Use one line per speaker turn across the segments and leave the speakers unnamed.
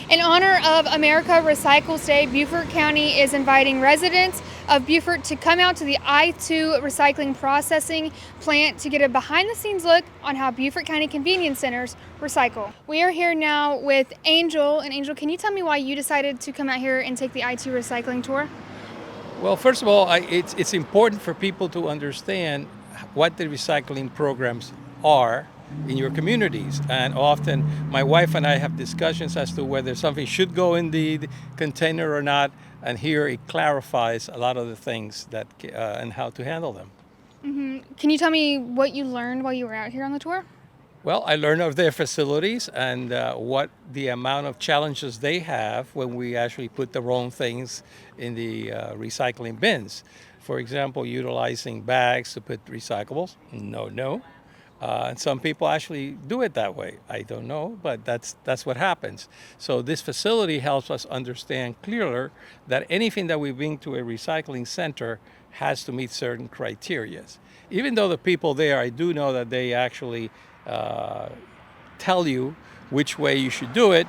In honor of America Recycles Day, Beaufort County is inviting residents of Beaufort to come out to the I-2 recycling processing plant to get a behind-the-scenes look on how Beaufort County convenience centers recycle. We are here now with Angel. And Angel, can you tell me why you decided to come out here and take the I-2 recycling tour?
Well, first of all, it's important for people to understand what the recycling programs are in your communities. And often my wife and I have discussions as to whether something should go in the container or not. And here it clarifies a lot of the things that and how to handle them.
Can you tell me what you learned while you were out here on the tour?
Well, I learned of their facilities and what the amount of challenges they have when we actually put the wrong things in the recycling bins. For example, utilizing bags to put recyclables. No. And some people actually do it that way. I don't know, but that's what happens. So this facility helps us understand clearer that anything that we bring to a recycling center has to meet certain criteria. Even though the people there, I do know that they actually tell you which way you should do it.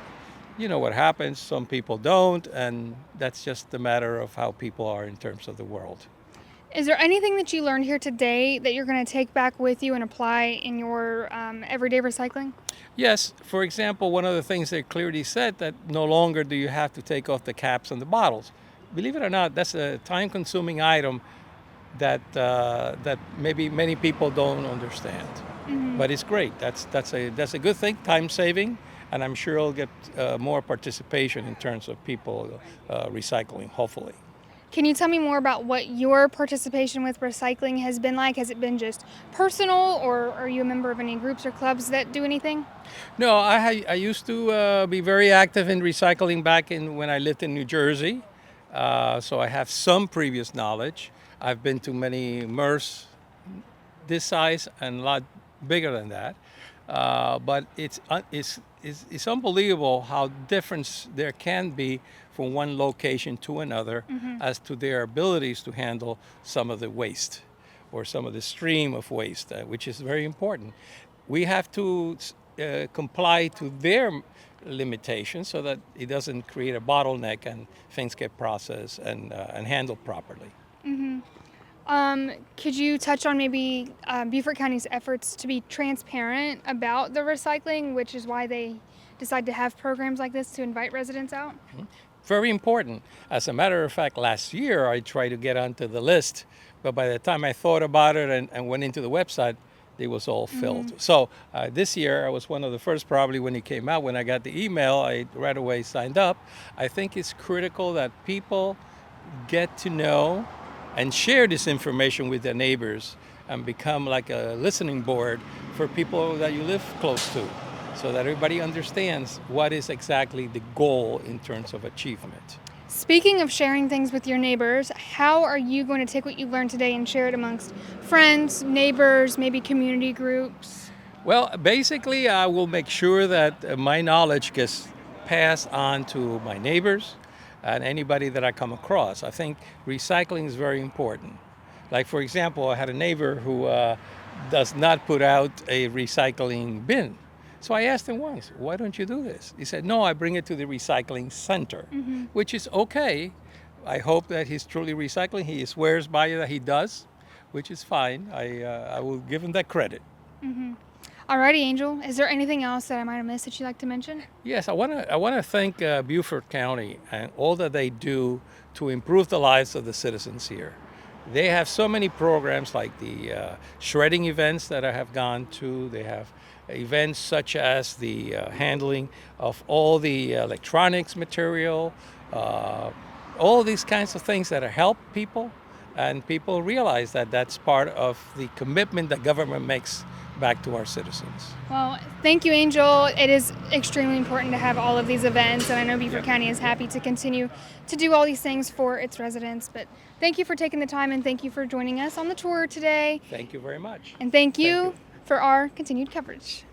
You know what happens, some people don't, and that's just a matter of how people are in terms of the world.
Is there anything that you learned here today that you're going to take back with you and apply in your everyday recycling?
Yes, for example, one of the things they clearly said that no longer do you have to take off the caps on the bottles. Believe it or not, that's a time-consuming item that maybe many people don't understand. But it's great. That's a good thing, time saving, and I'm sure it'll get more participation in terms of people recycling, hopefully.
Can you tell me more about what your participation with recycling has been like? Has it been just personal, or are you a member of any groups or clubs that do anything?
No, I used to be very active in recycling back in when I lived in New Jersey, so I have some previous knowledge. I've been to many MRFs this size and a lot bigger than that. But it's unbelievable how different there can be from one location to another as to their abilities to handle some of the waste or some of the stream of waste, which is very important. We have to comply to their limitations so that it doesn't create a bottleneck and things get processed and handled properly.
Could you touch on maybe Beaufort County's efforts to be transparent about the recycling, which is why they decide to have programs like this to invite residents out?
Very important. As a matter of fact, last year I tried to get onto the list, but by the time I thought about it and went into the website, it was all filled. So this year I was one of the first, probably when it came out. When I got the email, I right away signed up. I think it's critical that people get to know and share this information with their neighbors and become like a listening board for people that you live close to, so that everybody understands what is exactly the goal in terms of achievement.
Speaking of sharing things with your neighbors, how are you going to take what you learned today and share it amongst friends, neighbors, maybe community groups?
Well, basically, I will make sure that my knowledge gets passed on to my neighbors and anybody that I come across. I think recycling is very important. Like, for example, I had a neighbor who does not put out a recycling bin. So I asked him once, why don't you do this? He said, no, I bring it to the recycling center, which is okay. I hope that he's truly recycling. He swears by it that he does, which is fine. I will give him that credit.
Alrighty, Angel. Is there anything else that I might have missed that you'd like to mention?
Yes, I want to thank Beaufort County and all that they do to improve the lives of the citizens here. They have so many programs like the shredding events that I have gone to. They have events such as the handling of all the electronics material, all these kinds of things that help people, and people realize that that's part of the commitment that government makes back to our citizens.
Well, thank you, Angel. It is extremely important to have all of these events, and I know Beaufort County is happy to continue to do all these things for its residents. But thank you for taking the time, and thank you for joining us on the tour today.
Thank you very much.
And thank you for our continued coverage.